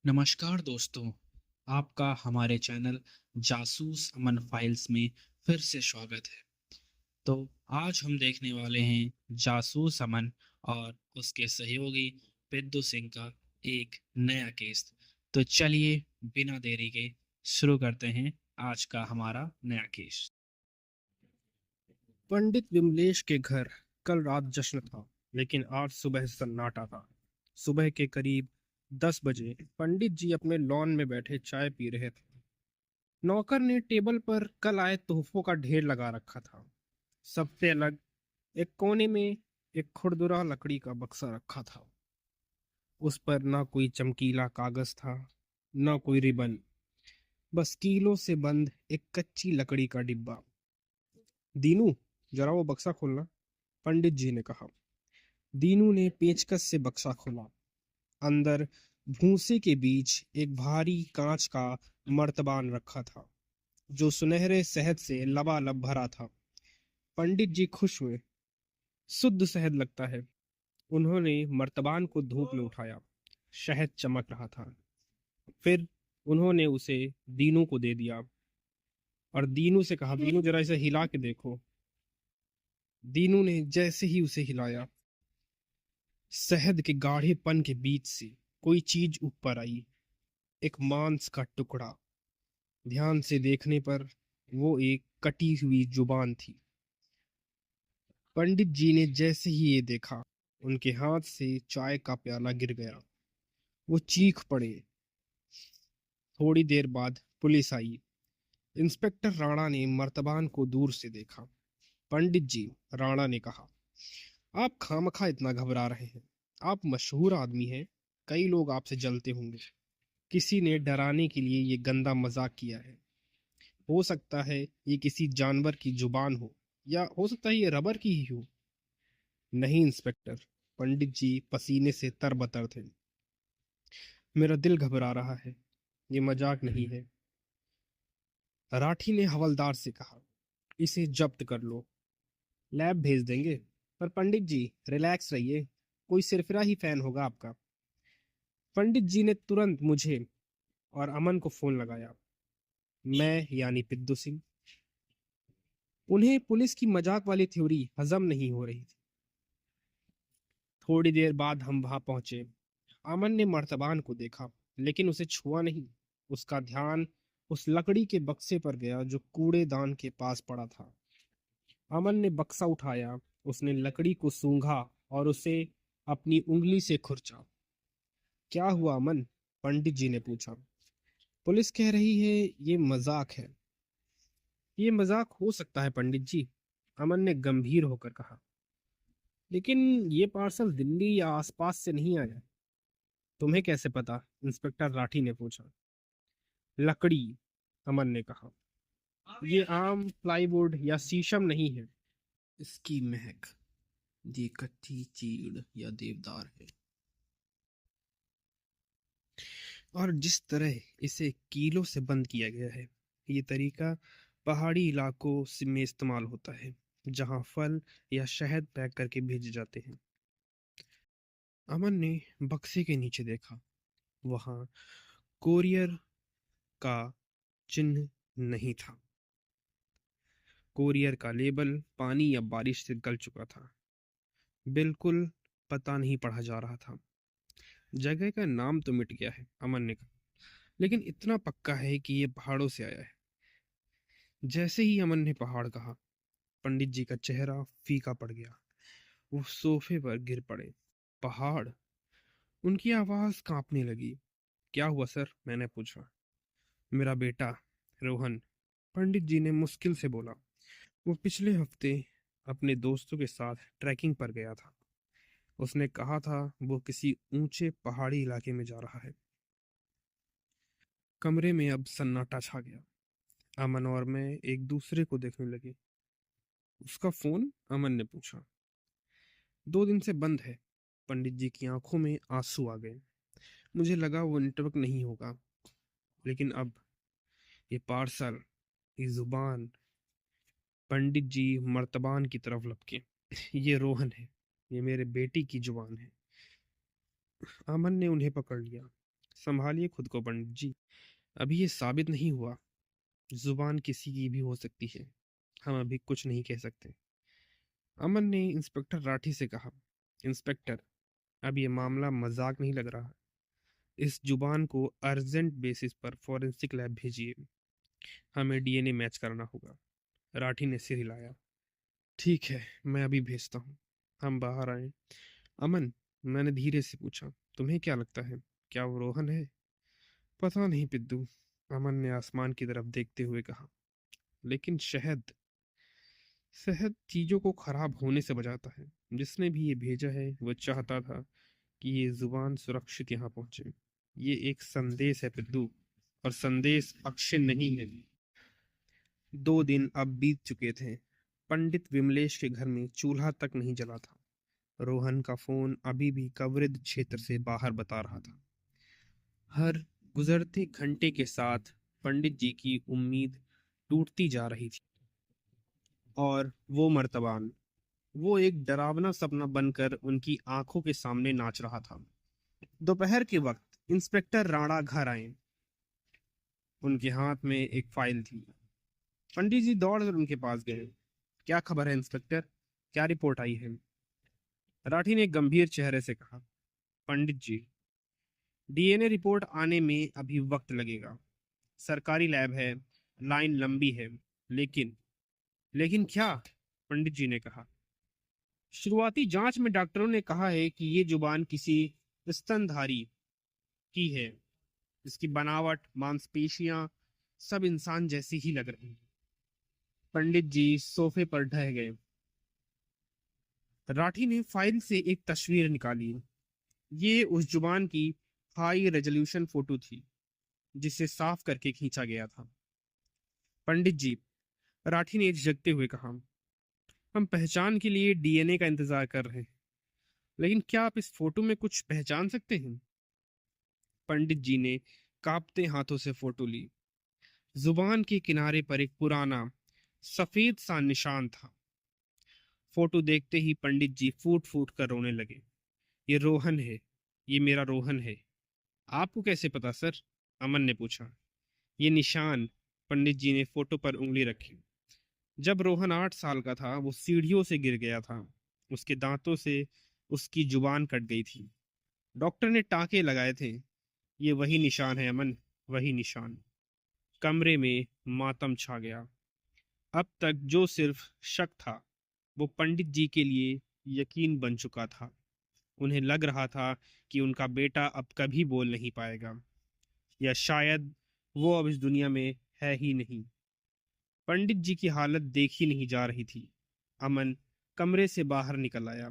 नमस्कार दोस्तों, आपका हमारे चैनल जासूस अमन फाइल्स में फिर से स्वागत है। तो आज हम देखने वाले हैं जासूस अमन और उसके सहयोगी पिद्दू सिंह का एक नया केस। तो चलिए बिना देरी के शुरू करते हैं आज का हमारा नया केस। पंडित विमलेश के घर कल रात जश्न था, लेकिन आज सुबह सन्नाटा था। सुबह के करीब 10 बजे पंडित जी अपने लॉन में बैठे चाय पी रहे थे। नौकर ने टेबल पर कल आए तोहफों का ढेर लगा रखा था। सबसे अलग एक कोने में एक खुरदुरा लकड़ी का बक्सा रखा था। उस पर ना कोई चमकीला कागज था, ना कोई रिबन, बस कीलों से बंद एक कच्ची लकड़ी का डिब्बा। दीनू, जरा वो बक्सा खोलना, पंडित जी ने कहा। दीनू ने पेचकस से बक्सा खोला। अंदर भूसे के बीच एक भारी कांच का मर्तबान रखा था, जो सुनहरे शहद से लबालब भरा था। पंडित जी खुश हुए। शुद्ध शहद लगता है। उन्होंने मर्तबान को धूप में उठाया। शहद चमक रहा था। फिर उन्होंने उसे दीनू को दे दिया और दीनू से कहा, दीनू जरा इसे हिला के देखो। दीनू ने जैसे ही उसे हिलाया, शहद के गाढ़ेपन के बीच से कोई चीज ऊपर आई। एक मांस का टुकड़ा। ध्यान से देखने पर वो एक कटी हुई जुबान थी। पंडित जी ने जैसे ही ये देखा, उनके हाथ से चाय का प्याला गिर गया। वो चीख पड़े। थोड़ी देर बाद पुलिस आई। इंस्पेक्टर राणा ने मर्तबान को दूर से देखा। पंडित जी, राणा ने कहा, आप खामखा इतना घबरा रहे हैं। आप मशहूर आदमी हैं। कई लोग आपसे जलते होंगे। किसी ने डराने के लिए ये गंदा मजाक किया है। हो सकता है ये किसी जानवर की जुबान हो, या हो सकता है ये रबर की ही हो। नहीं इंस्पेक्टर, पंडित जी पसीने से तरबतर थे। मेरा दिल घबरा रहा है। ये मजाक नहीं है। राठी ने हवलदार से कहा, इसे जब्त कर लो, लैब भेज देंगे। पर पंडित जी, रिलैक्स रहिए। कोई सिरफिरा ही फैन होगा आपका। पंडित जी ने तुरंत मुझे और अमन को फोन लगाया। मैं यानी पिद्दू सिंह। उन्हें पुलिस की मजाक वाली थ्योरी हजम नहीं हो रही थी। थोड़ी देर बाद हम वहां पहुंचे। अमन ने मर्तबान को देखा, लेकिन उसे छुआ नहीं। उसका ध्यान उस लकड़ी के बक्से पर गया जो कूड़ेदान के पास पड़ा था। अमन ने बक्सा उठाया। उसने लकड़ी को सूंघा और उसे अपनी उंगली से खुरचा। क्या हुआ अमन? पंडित जी ने पूछा। पुलिस कह रही है ये मजाक है। ये मजाक हो सकता है पंडित जी, अमन ने गंभीर होकर कहा, लेकिन ये पार्सल दिल्ली या आसपास से नहीं आया। तुम्हें कैसे पता? इंस्पेक्टर राठी ने पूछा। लकड़ी, अमन ने कहा, ये आम प्लाईवुड या शीशम नहीं है। इसकी महक, ये कच्ची चीड़ या देवदार है। और जिस तरह इसे कीलों से बंद किया गया है, ये तरीका पहाड़ी इलाकों में इस्तेमाल होता है, जहां फल या शहद पैक करके भेजे जाते हैं। अमन ने बक्से के नीचे देखा। वहां कोरियर का चिन्ह नहीं था। कोरियर का लेबल पानी या बारिश से गल चुका था। बिल्कुल पता नहीं पढ़ा जा रहा था। जगह का नाम तो मिट गया है, अमन ने कहा, लेकिन इतना पक्का है कि ये पहाड़ों से आया है। जैसे ही अमन ने पहाड़ कहा, पंडित जी का चेहरा फीका पड़ गया। वो सोफे पर गिर पड़े। पहाड़? उनकी आवाज कांपने लगी। क्या हुआ सर? मैंने पूछा। मेरा बेटा रोहन, पंडित जी ने मुश्किल से बोला, वो पिछले हफ्ते अपने दोस्तों के साथ ट्रैकिंग पर गया था। उसने कहा था वो किसी ऊंचे पहाड़ी इलाके में जा रहा है। कमरे में अब सन्नाटा छा गया। अमन और मैं एक दूसरे को देखने लगे। उसका फोन? अमन ने पूछा। 2 दिन से बंद है। पंडित जी की आंखों में आंसू आ गए। मुझे लगा वो नेटवर्क नहीं होगा, लेकिन अब ये पार्सल, ये जुबान। पंडित जी मर्तबान की तरफ लपके। ये रोहन है। ये मेरे बेटी की जुबान है। अमन ने उन्हें पकड़ लिया। संभालिए खुद को पंडित जी, अभी ये साबित नहीं हुआ। जुबान किसी की भी हो सकती है, हम अभी कुछ नहीं कह सकते। अमन ने इंस्पेक्टर राठी से कहा, इंस्पेक्टर, अब ये मामला मजाक नहीं लग रहा। इस जुबान को अर्जेंट बेसिस पर फॉरेंसिक लैब भेजिए, हमें डीएनए मैच करना होगा। राठी ने सिर हिलाया। ठीक है, मैं अभी भेजता हूँ। हम बाहर आए। अमन, मैंने धीरे से पूछा, तुम्हें क्या लगता है, क्या वो रोहन है? पता नहीं पिद्दू, अमन ने आसमान की तरफ देखते हुए कहा। लेकिन शहद, शहद चीजों को खराब होने से बचाता है। जिसने भी ये भेजा है वो चाहता था कि ये जुबान सुरक्षित यहाँ पहुंचे। ये एक संदेश है पिद्दू, और संदेश अक्षय नहीं है। 2 दिन अब बीत चुके थे। पंडित विमलेश के घर में चूल्हा तक नहीं जला था। रोहन का फोन अभी भी कवरेज क्षेत्र से बाहर बता रहा था। हर गुजरते घंटे के साथ पंडित जी की उम्मीद टूटती जा रही थी। और वो मर्तबान, वो एक डरावना सपना बनकर उनकी आंखों के सामने नाच रहा था। दोपहर के वक्त इंस्पेक्टर राणा घर आए। उनके हाथ में एक फाइल थी। पंडित जी दौड़कर उनके पास गए। क्या खबर है इंस्पेक्टर, क्या रिपोर्ट आई है? राठी ने गंभीर चेहरे से कहा, पंडित जी, डीएनए रिपोर्ट आने में अभी वक्त लगेगा। सरकारी लैब है, लाइन लंबी है, लेकिन लेकिन क्या? पंडित जी ने कहा, शुरुआती जांच में डॉक्टरों ने कहा है कि ये जुबान किसी स्तनधारी की है। इसकी बनावट, मांसपेशियां सब इंसान जैसी ही लग रही हैं। पंडित जी सोफे पर ढह गए। राठी ने फाइल से एक तस्वीर निकाली। ये उस जुबान की हाई रेजोल्यूशन फोटो थी जिसे साफ करके खींचा गया था। पंडित जी, राठी ने झिझकते हुए कहा, हम पहचान के लिए डीएनए का इंतजार कर रहे हैं, लेकिन क्या आप इस फोटो में कुछ पहचान सकते हैं? पंडित जी ने कांपते हाथों से फोटो ली। जुबान के किनारे पर एक पुराना सफेद सा निशान था। फोटो देखते ही पंडित जी फूट फूट कर रोने लगे। ये रोहन है, ये मेरा रोहन है। आपको कैसे पता सर? अमन ने पूछा। ये निशान, पंडित जी ने फोटो पर उंगली रखी। जब रोहन 8 साल का था वो सीढ़ियों से गिर गया था। उसके दांतों से उसकी जुबान कट गई थी। डॉक्टर ने टांके लगाए थे। ये वही निशान है अमन, वही निशान। कमरे में मातम छा गया। अब तक जो सिर्फ शक था वो पंडित जी के लिए यकीन बन चुका था। उन्हें लग रहा था कि उनका बेटा अब कभी बोल नहीं पाएगा, या शायद वो अब इस दुनिया में है ही नहीं। पंडित जी की हालत देखी नहीं जा रही थी। अमन कमरे से बाहर निकल आया।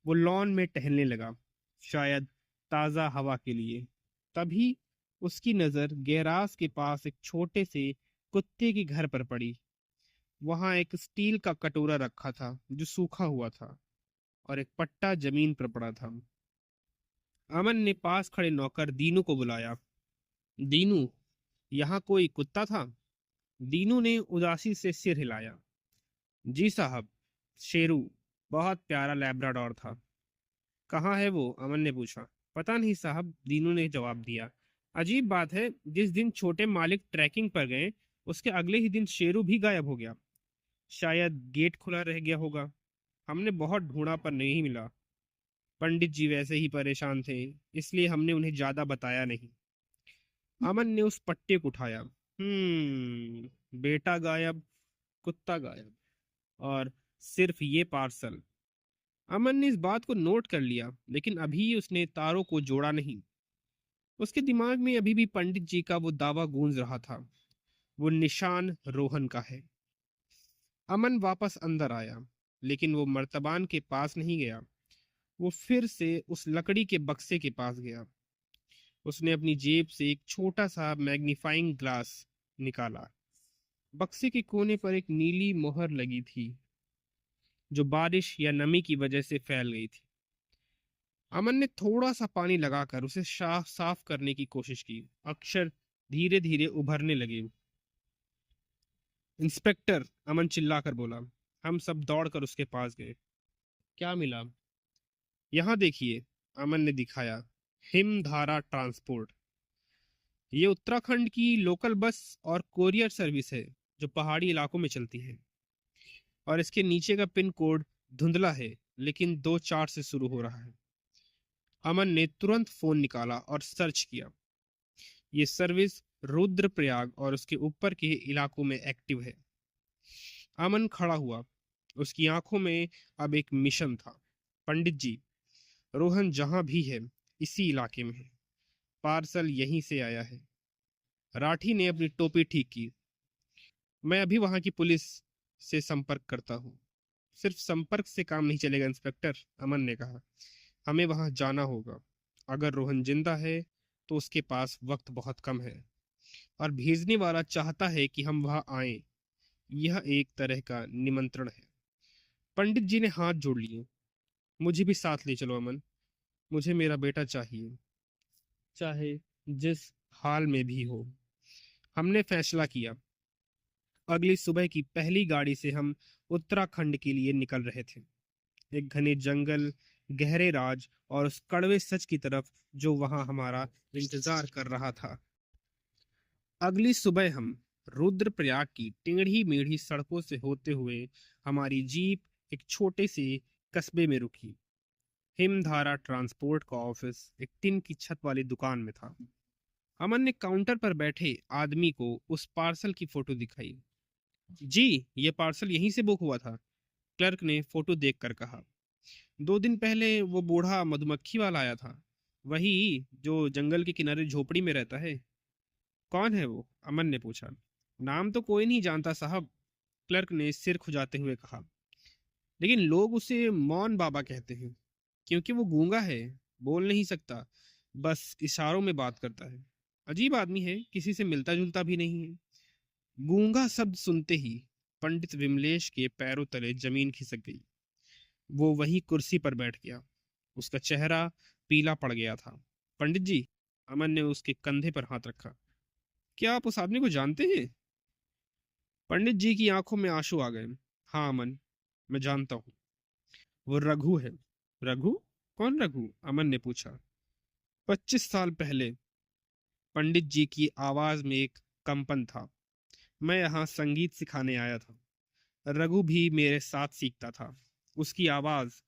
वो लॉन में टहलने लगा, शायद ताजा हवा के लिए। तभी उसकी नजर गैराज के पास एक छोटे से कुत्ते के घर पर पड़ी। वहां एक स्टील का कटोरा रखा था जो सूखा हुआ था, और एक पट्टा जमीन पर पड़ा था। अमन ने पास खड़े नौकर दीनू को बुलाया। दीनू, यहाँ कोई कुत्ता था? दीनू ने उदासी से सिर हिलाया। जी साहब, शेरू, बहुत प्यारा लैब्राडोर था। कहाँ है वो? अमन ने पूछा। पता नहीं साहब, दीनू ने जवाब दिया। अजीब बात है, जिस दिन छोटे मालिक ट्रैकिंग पर गए उसके अगले ही दिन शेरू भी गायब हो गया। शायद गेट खुला रह गया होगा। हमने बहुत ढूंढा पर नहीं मिला। पंडित जी वैसे ही परेशान थे, इसलिए हमने उन्हें ज्यादा बताया नहीं। अमन ने उस पट्टे को उठाया। बेटा गायब, कुत्ता गायब, और सिर्फ ये पार्सल। अमन ने इस बात को नोट कर लिया, लेकिन अभी उसने तारों को जोड़ा नहीं। उसके दिमाग में अभी भी पंडित जी का वो दावा गूंज रहा था, वो निशान रोहन का है। अमन वापस अंदर आया, लेकिन वो मर्तबान के पास नहीं गया। वो फिर से उस लकड़ी के बक्से के पास गया। उसने अपनी जेब से एक छोटा सा मैग्नीफाइंग ग्लास निकाला। बक्से के कोने पर एक नीली मोहर लगी थी जो बारिश या नमी की वजह से फैल गई थी। अमन ने थोड़ा सा पानी लगाकर उसे साफ करने की कोशिश की। अक्षर धीरे धीरे उभरने लगे। इंस्पेक्टर, अमन चिल्लाकर बोला। हम सब दौड़कर उसके पास गए। क्या मिला? यहाँ देखिए, अमन ने दिखाया। हिमधारा ट्रांसपोर्ट। ये उत्तराखंड की लोकल बस और कोरियर सर्विस है जो पहाड़ी इलाकों में चलती है। और इसके नीचे का पिन कोड धुंधला है, लेकिन 2 4 से शुरू हो रहा है। अमन ने तुरंत फोन निकाला और सर्च किया। ये सर्विस रुद्रप्रयाग और उसके ऊपर के इलाकों में एक्टिव है। अमन खड़ा हुआ। उसकी आंखों में अब एक मिशन था। पंडित जी, रोहन जहां भी है इसी इलाके में है। पार्सल यहीं से आया है। राठी ने अपनी टोपी ठीक की। मैं अभी वहां की पुलिस से संपर्क करता हूँ। सिर्फ संपर्क से काम नहीं चलेगा इंस्पेक्टर, अमन ने कहा। हमें वहां जाना होगा। अगर रोहन जिंदा है तो उसके पास वक्त बहुत कम है, और भेजने वाला चाहता है कि हम वहां आए। यह एक तरह का निमंत्रण है। पंडित जी ने हाथ जोड़ लिए। मुझे भी साथ ले चलो अमन। मुझे मेरा बेटा चाहिए, चाहे जिस हाल में भी हो। हमने फैसला किया। अगली सुबह की पहली गाड़ी से हम उत्तराखंड के लिए निकल रहे थे। एक घने जंगल, गहरे राज और उस कड़वे सच की तरफ जो वहां हमारा इंतजार कर रहा था। अगली सुबह हम रुद्रप्रयाग की टेढ़ी मेढ़ी सड़कों से होते हुए हमारी जीप एक छोटे से कस्बे में रुकी। हिमधारा ट्रांसपोर्ट का ऑफिस एक टिन की छत वाली दुकान में था। अमन ने काउंटर पर बैठे आदमी को उस पार्सल की फोटो दिखाई। जी, ये पार्सल यहीं से बुक हुआ था, क्लर्क ने फोटो देखकर कहा। 2 दिन पहले वो बूढ़ा मधुमक्खी वाला आया था, वही जो जंगल के किनारे झोपड़ी में रहता है। कौन है वो, अमन ने पूछा। नाम तो कोई नहीं जानता साहब, क्लर्क ने सिर खुजाते हुए कहा। लेकिन लोग उसे मौन बाबा कहते हैं, क्योंकि वो गूंगा है, बोल नहीं सकता, बस इशारों में बात करता है। अजीब आदमी है, किसी से मिलता जुलता भी नहीं है। गूंगा शब्द सुनते ही पंडित विमलेश के पैरों तले जमीन खिसक गई। वो वही कुर्सी पर बैठ गया। उसका चेहरा पीला पड़ गया था। पंडित जी, अमन ने उसके कंधे पर हाथ रखा। क्या आप उस आदमी को जानते हैं? पंडित जी की आंखों में आंसू आ गए। हाँ अमन, मैं जानता हूँ। वो रघु है। रघु? कौन रघु, अमन ने पूछा। 25 साल पहले। पंडित जी की आवाज में एक कंपन था। मैं यहाँ संगीत सिखाने आया था। रघु भी मेरे साथ सीखता था। उसकी आवाज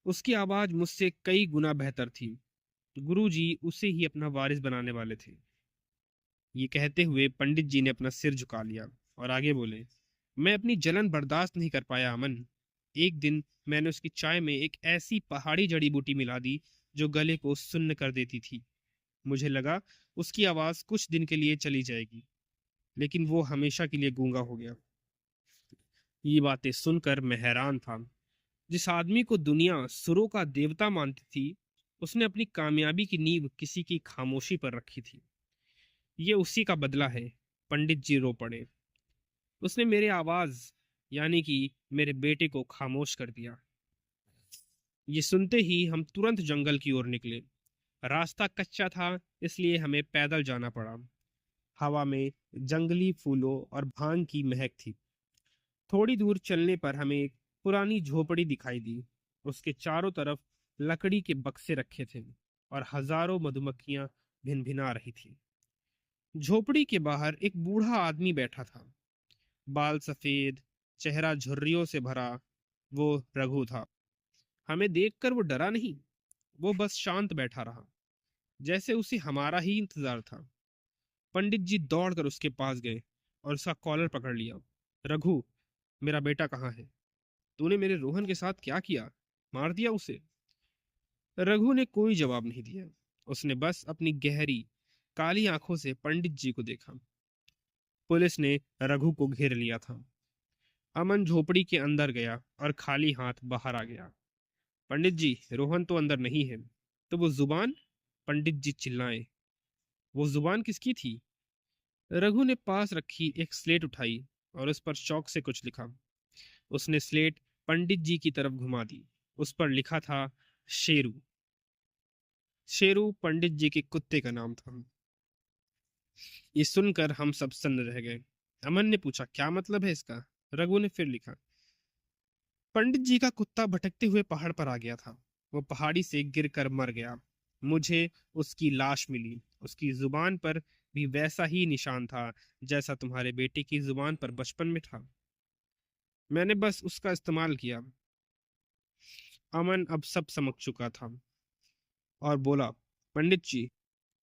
उसकी आवाज मुझसे कई गुना बेहतर थी। गुरुजी उसे ही अपना वारिस बनाने वाले थे। ये कहते हुए पंडित जी ने अपना सिर झुका लिया और आगे बोले। मैं अपनी जलन बर्दाश्त नहीं कर पाया अमन। एक दिन मैंने उसकी चाय में एक ऐसी पहाड़ी जड़ी बूटी मिला दी जो गले को सुन्न कर देती थी। मुझे लगा उसकी आवाज कुछ दिन के लिए चली जाएगी, लेकिन वो हमेशा के लिए गूंगा हो गया। ये बातें सुनकर मैं हैरान था। जिस आदमी को दुनिया सुरों का देवता मानती थी, उसने अपनी कामयाबी की नींव किसी की खामोशी पर रखी थी। ये उसी का बदला है। पंडित जी रो पड़े। उसने मेरे आवाज, यानी कि मेरे बेटे को खामोश कर दिया। ये सुनते ही हम तुरंत जंगल की ओर निकले। रास्ता कच्चा था, इसलिए हमें पैदल जाना पड़ा। हवा में जंगली फूलों और भांग की महक थी। थोड़ी दूर चलने पर हमें एक पुरानी झोपड़ी दिखाई दी। उसके चारों तरफ लकड़ी के बक्से रखे थे और हजारों मधुमक्खियां भिनभिना रही थी। झोपड़ी के बाहर एक बूढ़ा आदमी बैठा था। बाल सफेद, चेहरा झुर्रियों से भरा। वो रघु था। हमें देखकर वो डरा नहीं, वो बस शांत बैठा रहा, जैसे उसे हमारा ही इंतजार था। पंडित जी दौड़कर उसके पास गए और उसका कॉलर पकड़ लिया। रघु, मेरा बेटा कहाँ है? तूने मेरे रोहन के साथ क्या किया? मार दिया उसे? रघु ने कोई जवाब नहीं दिया। उसने बस अपनी गहरी काली आंखों से पंडित जी को देखा। पुलिस ने रघु को घेर लिया था। अमन झोपड़ी के अंदर गया और खाली हाथ बाहर आ गया। पंडित जी, रोहन तो अंदर नहीं है। तो वो जुबान? पंडित जी चिल्लाए। वो जुबान किसकी थी? रघु ने पास रखी एक स्लेट उठाई और उस पर चौक से कुछ लिखा। उसने स्लेट पंडित जी की तरफ घुमा दी। उस पर लिखा था शेरू। शेरू पंडित जी के कुत्ते का नाम था। ये सुनकर हम सब सन्न रह गए। अमन ने पूछा, क्या मतलब है इसका? रघु ने फिर लिखा। पंडित जी का कुत्ता भटकते हुए पहाड़ पर आ गया था। वो पहाड़ी से गिरकर मर गया। मुझे उसकी लाश मिली। उसकी जुबान पर भी वैसा ही निशान था जैसा तुम्हारे बेटे की जुबान पर बचपन में था। मैंने बस उसका इस्तेमाल किया। अमन अब सब समझ चुका था और बोला, पंडित जी,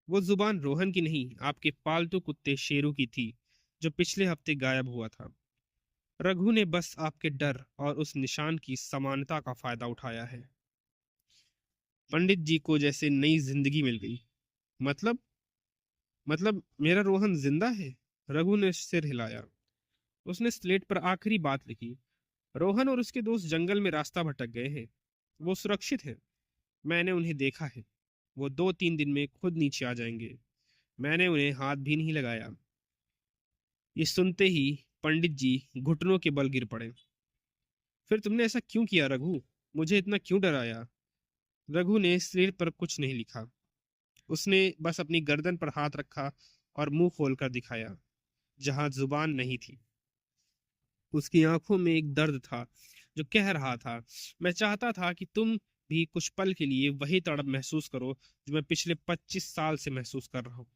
वो जुबान रोहन की नहीं, आपके पालतू कुत्ते शेरू की थी, जो पिछले हफ्ते गायब हुआ था। रघु ने बस आपके डर और उस निशान की समानता का फायदा उठाया है। पंडित जी को जैसे नई जिंदगी मिल गई। मतलब मतलब मेरा रोहन जिंदा है? रघु ने सिर हिलाया। उसने स्लेट पर आखिरी बात लिखी। रोहन और उसके दोस्त जंगल में रास्ता भटक गए हैं। वो सुरक्षित है। मैंने उन्हें देखा है। वो 2-3 दिन में खुद नीचे आ जाएंगे। मैंने उन्हें हाथ भी नहीं लगाया। ये सुनते ही पंडित जी घुटनों के बल गिर पड़े। फिर तुमने ऐसा क्यों किया रघु? मुझे इतना क्यों डराया? रघु ने स्लेट पर कुछ नहीं लिखा। उसने बस अपनी गर्दन पर हाथ रखा और मुंह खोलकर दिखाया, जहां जुबान नहीं थी। उसकी आंखों में एक दर्द था जो कह रहा था, मैं चाहता था कि तुम भी कुछ पल के लिए वही तड़प महसूस करो जो मैं पिछले 25 साल से महसूस कर रहा हूँ।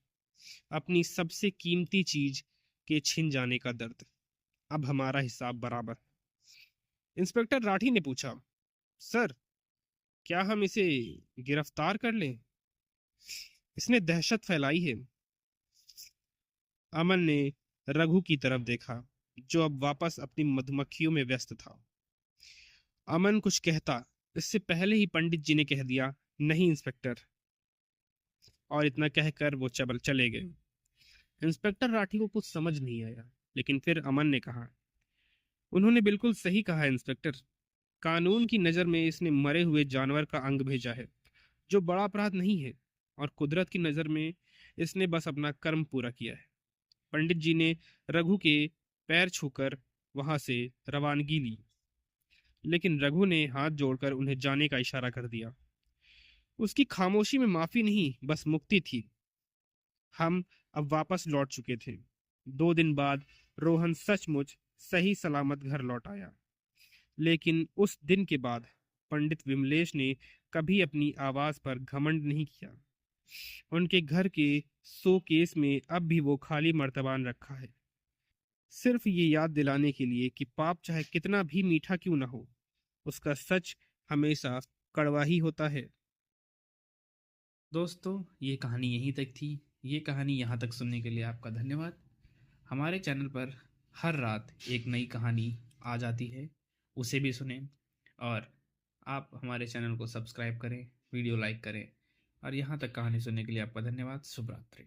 अपनी सबसे कीमती चीज के छिन जाने का दर्द। अब हमारा हिसाब बराबर। इंस्पेक्टर राठी ने पूछा, सर, क्या हम इसे गिरफ्तार कर लें? इसने दहशत फैलाई है। अमन ने रघु की तरफ देखा, जो अब वापस अपनी मधुमक्खियों में व्यस्त था। अमन कुछ कहता, इससे पहले ही पंडित जी ने कह दिया, नहीं इंस्पेक्टर। और इतना कहकर वो चले गए। इंस्पेक्टर राठी को कुछ समझ नहीं आया, लेकिन फिर अमन ने कहा, उन्होंने बिल्कुल सही कहा इंस्पेक्टर। कानून की नजर में इसने मरे हुए जानवर का अंग भेजा है, जो बड़ा अपराध नहीं है। और कुदरत की नजर में इसने बस अपना कर्म पूरा किया है। पंडित जी ने रघु के पैर छूकर वहां से रवानगी ली, लेकिन रघु ने हाथ जोड़कर उन्हें जाने का इशारा कर दिया। उसकी खामोशी में माफी नहीं, बस मुक्ति थी। हम अब वापस लौट चुके थे। 2 दिन बाद रोहन सचमुच सही सलामत घर लौट आया। लेकिन उस दिन के बाद पंडित विमलेश ने कभी अपनी आवाज पर घमंड नहीं किया। उनके घर के शो केस में अब भी वो खाली मर्तबान रखा है, सिर्फ ये याद दिलाने के लिए कि पाप चाहे कितना भी मीठा क्यों ना हो, उसका सच हमेशा कड़वा ही होता है। दोस्तों, ये कहानी यहीं तक थी। ये कहानी यहाँ तक सुनने के लिए आपका धन्यवाद। हमारे चैनल पर हर रात एक नई कहानी आ जाती है, उसे भी सुनें। और आप हमारे चैनल को सब्सक्राइब करें, वीडियो लाइक करें। और यहाँ तक कहानी सुनने के लिए आपका धन्यवाद। शुभ रात्रि।